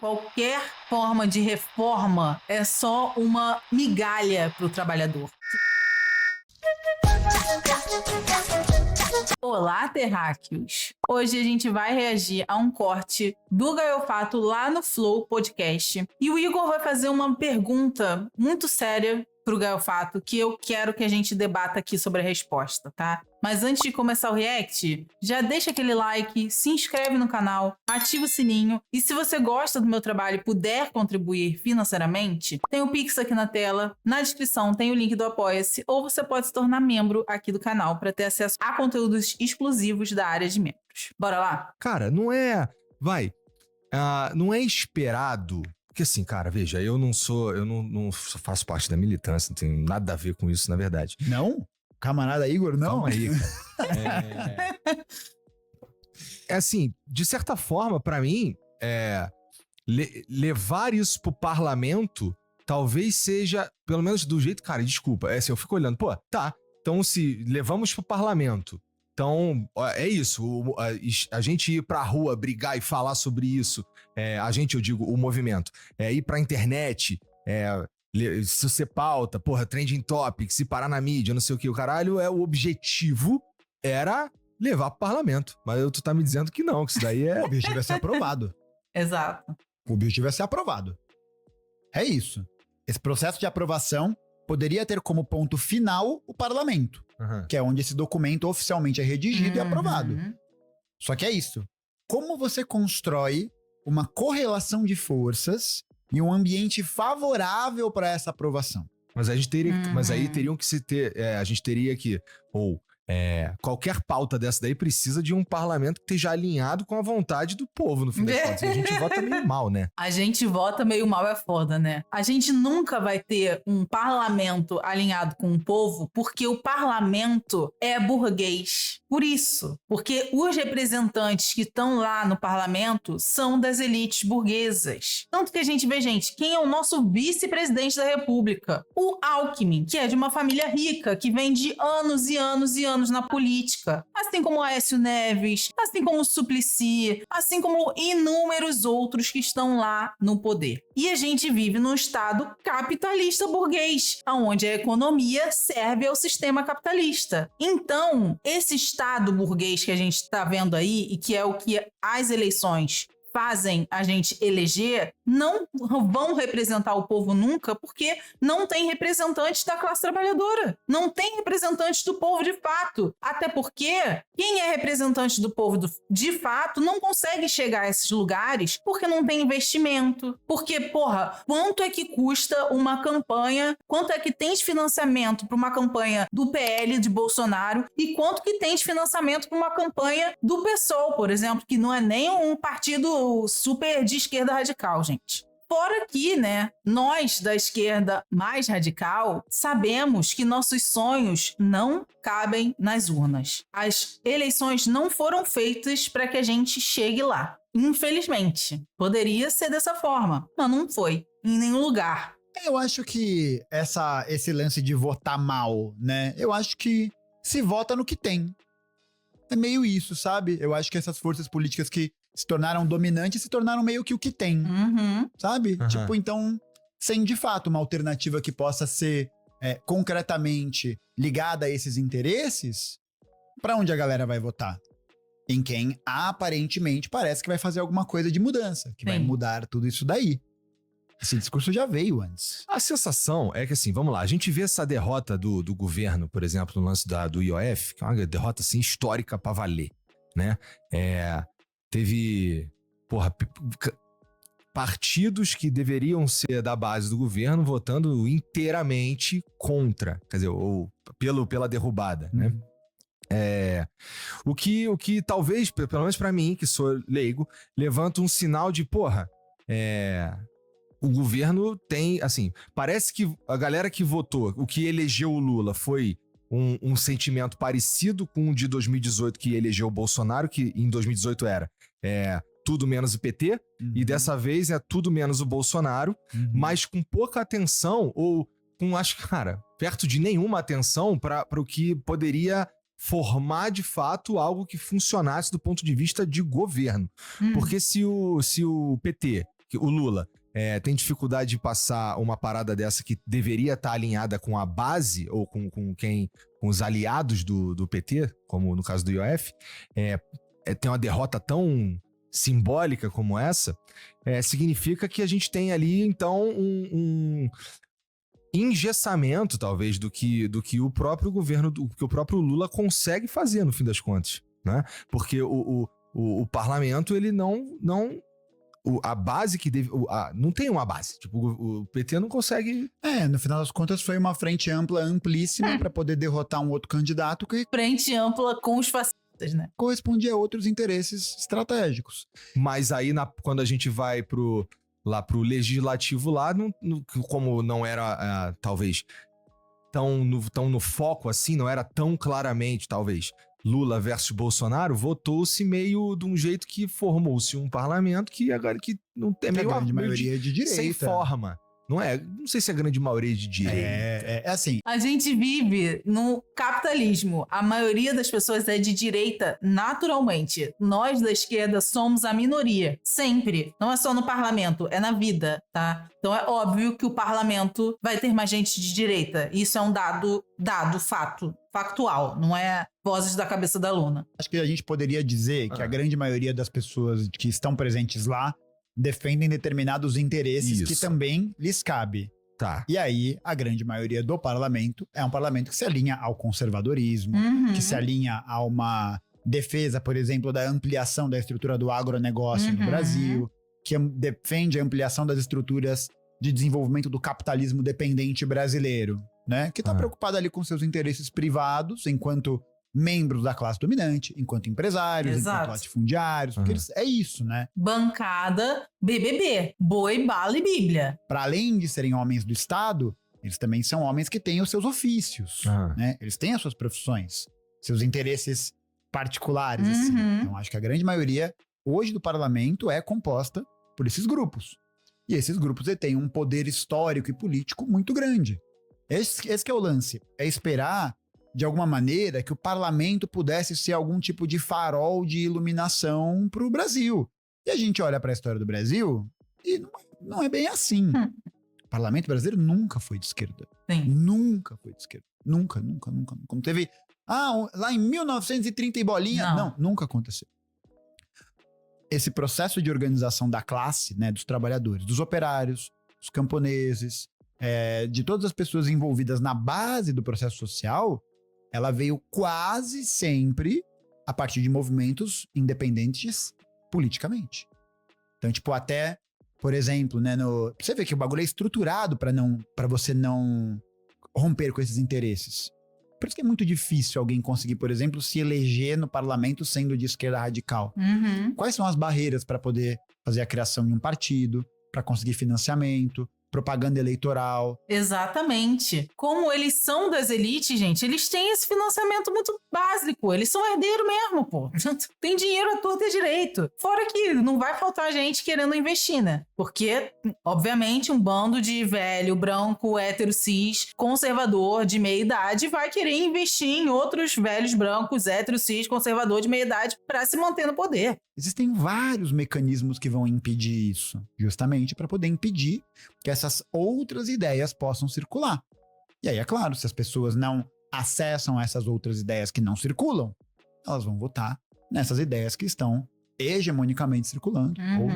Qualquer forma de reforma é só uma migalha para o trabalhador. Olá, terráqueos! Hoje a gente vai reagir a um corte do Gaio Fato lá no Flow Podcast. E o Igor vai fazer uma pergunta muito séria pro Gaio Fato, que eu quero que a gente debata aqui sobre a resposta, tá? Mas antes de começar o react, já deixa aquele like, se inscreve no canal, ativa o sininho e se você gosta do meu trabalho e puder contribuir financeiramente, tem o Pix aqui na tela, na descrição tem o link do Apoia-se ou você pode se tornar membro aqui do canal para ter acesso a conteúdos exclusivos da área de membros. Bora lá? Cara, não é... não é esperado... Porque assim, cara, veja, eu não faço parte da militância, não tenho nada a ver com isso, na verdade. Não? Camarada Igor, não? Calma aí, cara. É assim, de certa forma, pra mim, levar isso pro parlamento talvez seja, pelo menos do jeito, cara, desculpa, assim, eu fico olhando, pô, tá, então se levamos pro parlamento, então é isso, a gente ir pra rua brigar e falar sobre isso, eu digo, o movimento, ir pra internet, se você pauta, porra, trending topic, se parar na mídia, não sei o que, o caralho, o objetivo era levar pro parlamento. Mas tu tá me dizendo que não, que isso daí O objetivo é ser aprovado. Exato. O objetivo é ser aprovado. É isso. Esse processo de aprovação poderia ter como ponto final o parlamento, que é onde esse documento oficialmente é redigido e aprovado. Só que é isso. Como você constrói uma correlação de forças e um ambiente favorável para essa aprovação? Mas a gente teria, mas aí teriam que se ter, a gente teria que, qualquer pauta dessa daí precisa de um parlamento que esteja alinhado com a vontade do povo, no fim das contas. E a gente vota meio mal, né? A gente vota meio mal é foda, né? A gente nunca vai ter um parlamento alinhado com o povo porque o parlamento é burguês. Por isso, porque os representantes que estão lá no parlamento são das elites burguesas. Tanto que a gente vê, gente, quem é o nosso vice-presidente da República? O Alckmin, que é de uma família rica, que vem de anos e anos e anos na política. Assim como o Aécio Neves, assim como o Suplicy, assim como inúmeros outros que estão lá no poder. E a gente vive num estado capitalista burguês, onde a economia serve ao sistema capitalista. Então, esse estado burguês que a gente está vendo aí, e que é o que as eleições fazem a gente eleger, não vão representar o povo nunca, porque não tem representantes da classe trabalhadora. Não tem representantes do povo de fato. Até porque quem é representante do povo de fato não consegue chegar a esses lugares porque não tem investimento. Porque, porra, quanto é que custa uma campanha? Quanto é que tem de financiamento para uma campanha do PL de Bolsonaro? E quanto que tem de financiamento para uma campanha do PSOL, por exemplo, que não é nem um partido super de esquerda radical, gente. Fora que, né, nós da esquerda mais radical sabemos que nossos sonhos não cabem nas urnas. As eleições não foram feitas para que a gente chegue lá. Infelizmente. Poderia ser dessa forma, mas não foi em nenhum lugar. Eu acho que esse lance de votar mal, né? Eu acho que se vota no que tem. É meio isso, sabe? Eu acho que essas forças políticas que se tornaram dominantes, se tornaram meio que o que tem, sabe? Tipo, então, sem de fato uma alternativa que possa ser concretamente ligada a esses interesses, pra onde a galera vai votar? Em quem aparentemente parece que vai fazer alguma coisa de mudança, que vai mudar tudo isso daí. Esse discurso já veio antes. A sensação é que, assim, vamos lá, a gente vê essa derrota do governo, por exemplo, no lance do IOF, que é uma derrota, assim, histórica pra valer, né? Teve, partidos que deveriam ser da base do governo votando inteiramente contra, quer dizer, ou pela derrubada, né? O que talvez, pelo menos pra mim, que sou leigo, levanta um sinal de, o governo tem, assim, parece que a galera que votou, o que elegeu o Lula foi um sentimento parecido com o de 2018 que elegeu o Bolsonaro, que em 2018 era tudo menos o PT, e dessa vez é tudo menos o Bolsonaro, mas com pouca atenção, ou com, acho, cara, perto de nenhuma atenção para o que poderia formar de fato algo que funcionasse do ponto de vista de governo. Porque se o PT, que o Lula tem dificuldade de passar uma parada dessa que deveria estar alinhada com a base ou com os aliados do PT, como no caso do IOF, tem uma derrota tão simbólica como essa, significa que a gente tem ali, então, um engessamento, talvez, do que o próprio governo, do que o próprio Lula consegue fazer, no fim das contas, né? Porque o parlamento, ele não a base que deve... não tem uma base. Tipo, o PT não consegue... No final das contas, foi uma frente ampla, amplíssima, para poder derrotar um outro candidato que Frente ampla com os fascistas, né? correspondia a outros interesses estratégicos. Mas aí, quando a gente vai lá pro legislativo lá, como não era, talvez, tão no foco assim, não era tão claramente, talvez, Lula versus Bolsonaro, votou-se meio de um jeito que formou-se um parlamento que agora que não tem meio a grande maioria de direita. sem forma. Não sei se é a grande maioria de direita. É assim. A gente vive no capitalismo. A maioria das pessoas é de direita naturalmente. Nós da esquerda somos a minoria. Sempre. Não é só no parlamento, é na vida, tá? Então é óbvio que o parlamento vai ter mais gente de direita. Isso é um fato. Factual. Não é vozes da cabeça da Luna. Acho que a gente poderia dizer que a grande maioria das pessoas que estão presentes lá defendem determinados interesses que também lhes cabe. Tá. E aí, a grande maioria do parlamento é um parlamento que se alinha ao conservadorismo, que se alinha a uma defesa, por exemplo, da ampliação da estrutura do agronegócio no Brasil, que defende a ampliação das estruturas de desenvolvimento do capitalismo dependente brasileiro, né? Que está preocupado ali com seus interesses privados, enquanto membros da classe dominante, enquanto empresários, enquanto latifundiários, porque é isso, né? Bancada BBB, boi, bala e bíblia. Para além de serem homens do Estado, eles também são homens que têm os seus ofícios, né? Eles têm as suas profissões, seus interesses particulares, assim. Então, acho que a grande maioria, hoje, do parlamento é composta por esses grupos. E esses grupos têm um poder histórico e político muito grande. Esse que é o lance. É esperar, de alguma maneira, que o parlamento pudesse ser algum tipo de farol de iluminação para o Brasil. E a gente olha para a história do Brasil e não é bem assim. O parlamento brasileiro nunca foi de esquerda. Sim. Nunca foi de esquerda. Nunca. Como teve... lá em 1930 e bolinha. Não, nunca aconteceu. Esse processo de organização da classe, né, dos trabalhadores, dos operários, dos camponeses, de todas as pessoas envolvidas na base do processo social, ela veio quase sempre a partir de movimentos independentes politicamente. Então, tipo, até, por exemplo, né, você vê que o bagulho é estruturado para você não romper com esses interesses. Por isso que é muito difícil alguém conseguir, por exemplo, se eleger no parlamento sendo de esquerda radical. Quais são as barreiras para poder fazer a criação de um partido, para conseguir financiamento, propaganda eleitoral? Exatamente. Como eles são das elites, gente, eles têm esse financiamento muito básico. Eles são herdeiros mesmo, pô. Tem dinheiro à torta e à direito. Fora que não vai faltar gente querendo investir, né? Porque, obviamente, um bando de velho, branco, hétero, cis, conservador, de meia idade, vai querer investir em outros velhos, brancos, hétero, cis, conservador de meia idade para se manter no poder. Existem vários mecanismos que vão impedir isso, justamente para poder impedir que essas outras ideias possam circular. E aí, é claro, se as pessoas não acessam essas outras ideias que não circulam, elas vão votar nessas ideias que estão hegemonicamente circulando, ou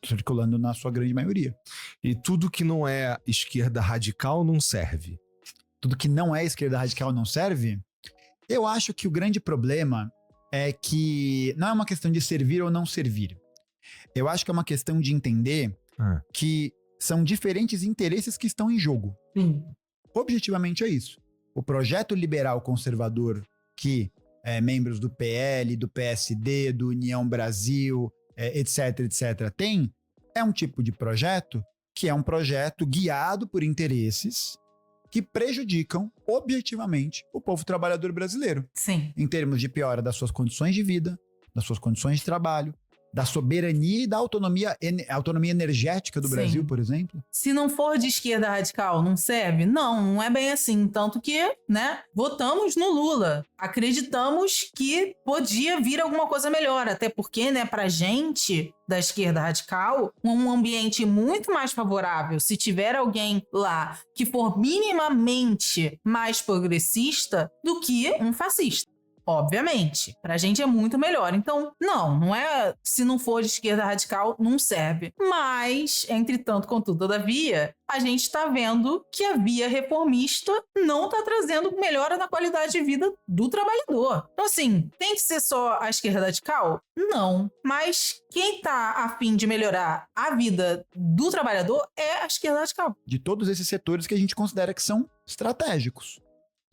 circulando na sua grande maioria. E tudo que não é esquerda radical não serve. Tudo que não é esquerda radical não serve? Eu acho que o grande problema é que não é uma questão de servir ou não servir. Eu acho que é uma questão de entender que são diferentes interesses que estão em jogo. Objetivamente é isso. O projeto liberal conservador que membros do PL, do PSD, do União Brasil, etc, tem, é um tipo de projeto que é um projeto guiado por interesses que prejudicam objetivamente o povo trabalhador brasileiro. Sim. Em termos de piora das suas condições de vida, das suas condições de trabalho, da soberania e da autonomia energética do Sim. Brasil, por exemplo. Se não for de esquerda radical, não serve? Não é bem assim. Tanto que, né, votamos no Lula. Acreditamos que podia vir alguma coisa melhor. Até porque, né, pra gente da esquerda radical, um ambiente muito mais favorável. Se tiver alguém lá que for minimamente mais progressista do que um fascista. Obviamente, pra gente é muito melhor. Então, não é, se não for de esquerda radical, não serve. Mas, entretanto, contudo, todavia, a gente tá vendo que a via reformista não tá trazendo melhora na qualidade de vida do trabalhador. Então, assim, tem que ser só a esquerda radical? Não. Mas quem tá a fim de melhorar a vida do trabalhador é a esquerda radical. De todos esses setores que a gente considera que são estratégicos.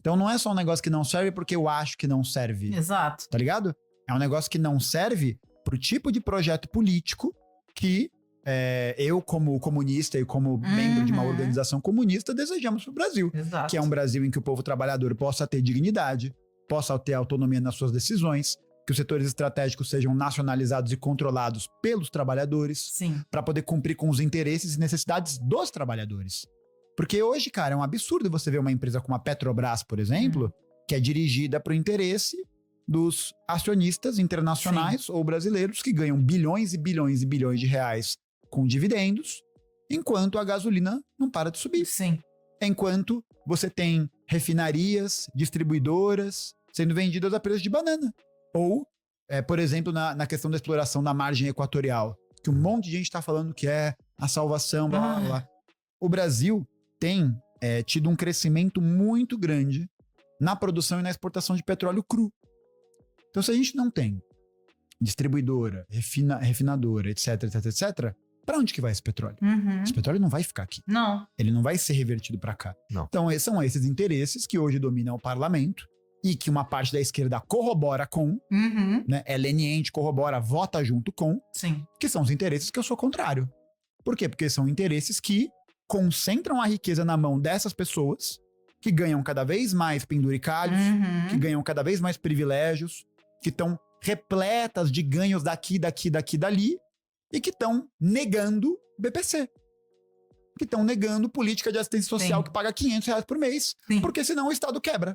Então não é só um negócio que não serve porque eu acho que não serve. Exato. Tá ligado? É um negócio que não serve pro tipo de projeto político que eu, como comunista e como membro de uma organização comunista, desejamos pro Brasil. Exato. Que é um Brasil em que o povo trabalhador possa ter dignidade, possa ter autonomia nas suas decisões, que os setores estratégicos sejam nacionalizados e controlados pelos trabalhadores, Sim. para poder cumprir com os interesses e necessidades dos trabalhadores. Porque hoje, cara, é um absurdo você ver uma empresa como a Petrobras, por exemplo, que é dirigida para o interesse dos acionistas internacionais ou brasileiros que ganham bilhões e bilhões e bilhões de reais com dividendos, enquanto a gasolina não para de subir. Sim. Enquanto você tem refinarias, distribuidoras sendo vendidas a preço de banana. Ou, por exemplo, na questão da exploração da margem equatorial, que um monte de gente está falando que é a salvação, blá, blá, blá. O Brasil tem tido um crescimento muito grande na produção e na exportação de petróleo cru. Então, se a gente não tem distribuidora, refinadora, etc, etc, etc, para onde que vai esse petróleo? Esse petróleo não vai ficar aqui. Não. Ele não vai ser revertido para cá. Não. Então, são esses interesses que hoje dominam o parlamento e que uma parte da esquerda corrobora com, né, é leniente, corrobora, vota junto com, Sim. que são os interesses que eu sou contrário. Por quê? Porque são interesses que concentram a riqueza na mão dessas pessoas que ganham cada vez mais penduricalhos, que ganham cada vez mais privilégios, que estão repletas de ganhos daqui, dali, e que estão negando BPC. Que estão negando política de assistência social Sim. que paga R$500 por mês, Sim. porque senão o Estado quebra.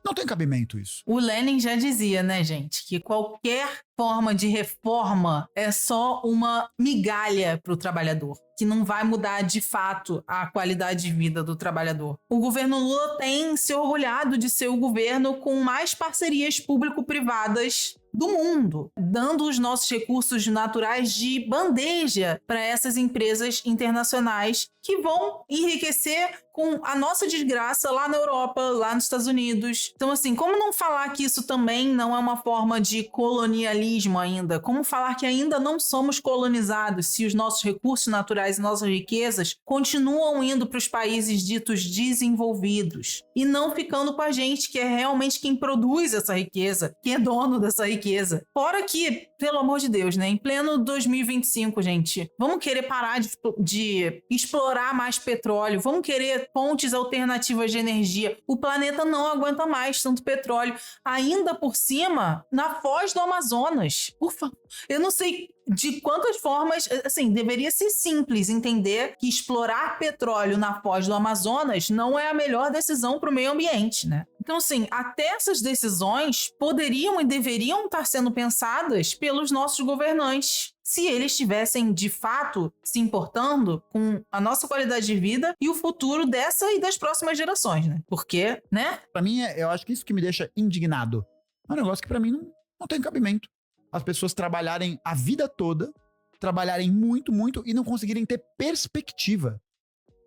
Não tem cabimento isso. O Lenin já dizia, né, gente, que qualquer forma de reforma é só uma migalha para o trabalhador, que não vai mudar de fato a qualidade de vida do trabalhador. O governo Lula tem se orgulhado de ser o governo com mais parcerias público-privadas do mundo, dando os nossos recursos naturais de bandeja para essas empresas internacionais que vão enriquecer com a nossa desgraça lá na Europa, lá nos Estados Unidos. Então, assim, como não falar que isso também não é uma forma de colonialismo ainda? Como falar que ainda não somos colonizados se os nossos recursos naturais e nossas riquezas continuam indo para os países ditos desenvolvidos e não ficando com a gente, que é realmente quem produz essa riqueza, quem é dono dessa riqueza? Fora que, pelo amor de Deus, né? Em pleno 2025, gente, vamos querer parar de explorar mais petróleo, vamos querer fontes alternativas de energia. O planeta não aguenta mais tanto petróleo. Ainda por cima, na foz do Amazonas. Por favor, eu não sei de quantas formas, assim, deveria ser simples entender que explorar petróleo na foz do Amazonas não é a melhor decisão para o meio ambiente, né? Então, assim, até essas decisões poderiam e deveriam estar sendo pensadas pelos nossos governantes, se eles estivessem, de fato, se importando com a nossa qualidade de vida e o futuro dessa e das próximas gerações, né? Porque, né? Pra mim, eu acho que isso que me deixa indignado. É um negócio que pra mim não tem cabimento. As pessoas trabalharem a vida toda, trabalharem muito, muito e não conseguirem ter perspectiva.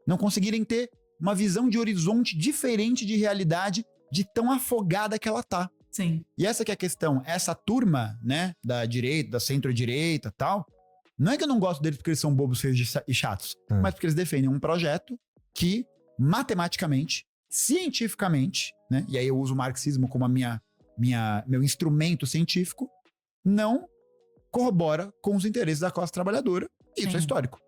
Não conseguirem ter uma visão de horizonte diferente de realidade, de tão afogada que ela tá. Sim. E essa que é a questão. Essa turma, né, da direita, da centro-direita e tal, não é que eu não gosto deles porque eles são bobos, feios e chatos, mas porque eles defendem um projeto que, matematicamente, cientificamente, né, e aí eu uso o marxismo como meu instrumento científico, não corrobora com os interesses da classe trabalhadora. Isso é histórico.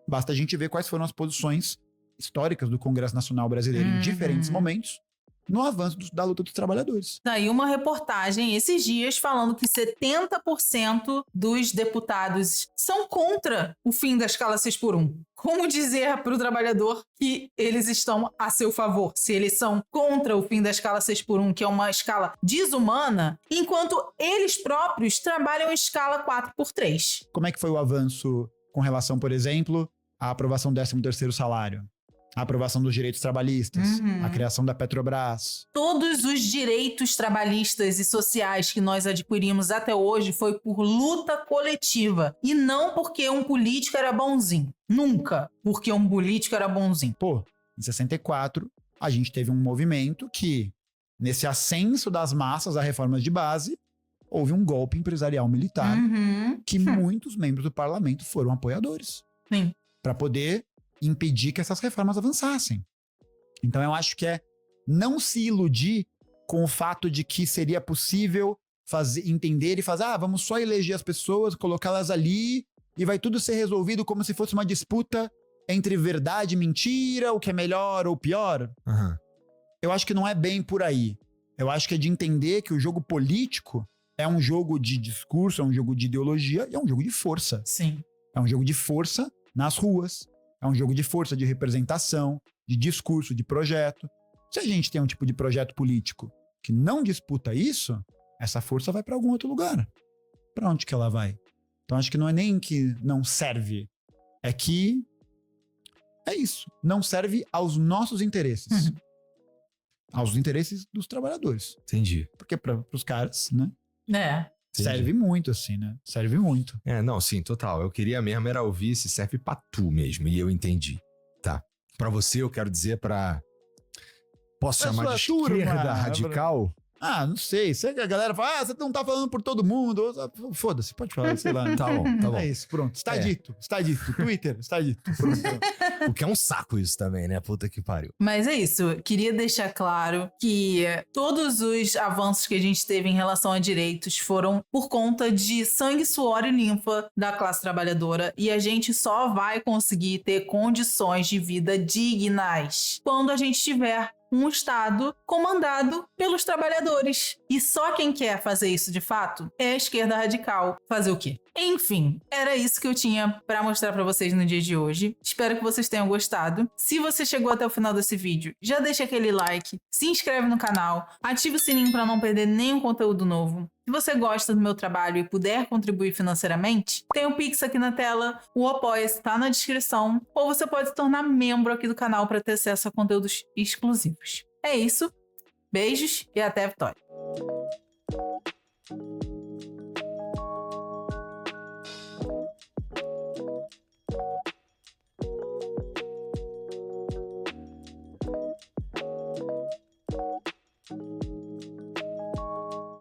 Basta a gente ver quais foram as posições históricas do Congresso Nacional Brasileiro em diferentes momentos no avanço da luta dos trabalhadores. Saiu uma reportagem esses dias falando que 70% dos deputados são contra o fim da escala 6x1. Como dizer para o trabalhador que eles estão a seu favor, se eles são contra o fim da escala 6x1, que é uma escala desumana, enquanto eles próprios trabalham em escala 4x3? Como é que foi o avanço com relação, por exemplo, à aprovação do 13º salário? A aprovação dos direitos trabalhistas, a criação da Petrobras. Todos os direitos trabalhistas e sociais que nós adquirimos até hoje foi por luta coletiva e não porque um político era bonzinho. Nunca porque um político era bonzinho. Pô, em 64, a gente teve um movimento que, nesse ascenso das massas a reformas de base, houve um golpe empresarial militar que muitos membros do parlamento foram apoiadores. Sim. Para poder impedir que essas reformas avançassem. Então eu acho que é não se iludir com o fato de que seria possível entender e fazer, vamos só eleger as pessoas, colocá-las ali e vai tudo ser resolvido como se fosse uma disputa entre verdade e mentira, o que é melhor ou pior. Eu acho que não é bem por aí. Eu acho que é de entender que o jogo político é um jogo de discurso, é um jogo de ideologia e é um jogo de força. Sim. É um jogo de força nas ruas. É um jogo de força, de representação, de discurso, de projeto. Se a gente tem um tipo de projeto político que não disputa isso, essa força vai para algum outro lugar. Para onde que ela vai? Então acho que não é nem que não serve, é que é isso. Não serve aos nossos interesses. Aos interesses dos trabalhadores. Entendi. Porque para os caras, né? Entendi. Serve muito, assim, né? Serve muito. Não, sim, total. Eu queria mesmo era ouvir se serve pra tu mesmo, e eu entendi. Tá. Pra você, eu quero dizer pra... Posso chamar de esquerda radical? Não sei. Sei que a galera fala, você não tá falando por todo mundo. Foda-se, pode falar, sei lá. Tá bom, tá bom. É isso, pronto. Está dito. Twitter, está dito. Pronto. O que é um saco isso também, né? Puta que pariu. Mas é isso. Queria deixar claro que todos os avanços que a gente teve em relação a direitos foram por conta de sangue, suor e linfa da classe trabalhadora. E a gente só vai conseguir ter condições de vida dignas quando a gente tiver um Estado comandado pelos trabalhadores. E só quem quer fazer isso de fato é a esquerda radical. Fazer o quê? Enfim, era isso que eu tinha para mostrar para vocês no dia de hoje. Espero que vocês tenham gostado. Se você chegou até o final desse vídeo, já deixa aquele like, se inscreve no canal, ativa o sininho para não perder nenhum conteúdo novo. Se você gosta do meu trabalho e puder contribuir financeiramente, tem o Pix aqui na tela, o Apoia-se está na descrição, ou você pode se tornar membro aqui do canal para ter acesso a conteúdos exclusivos. É isso, beijos e até a vitória!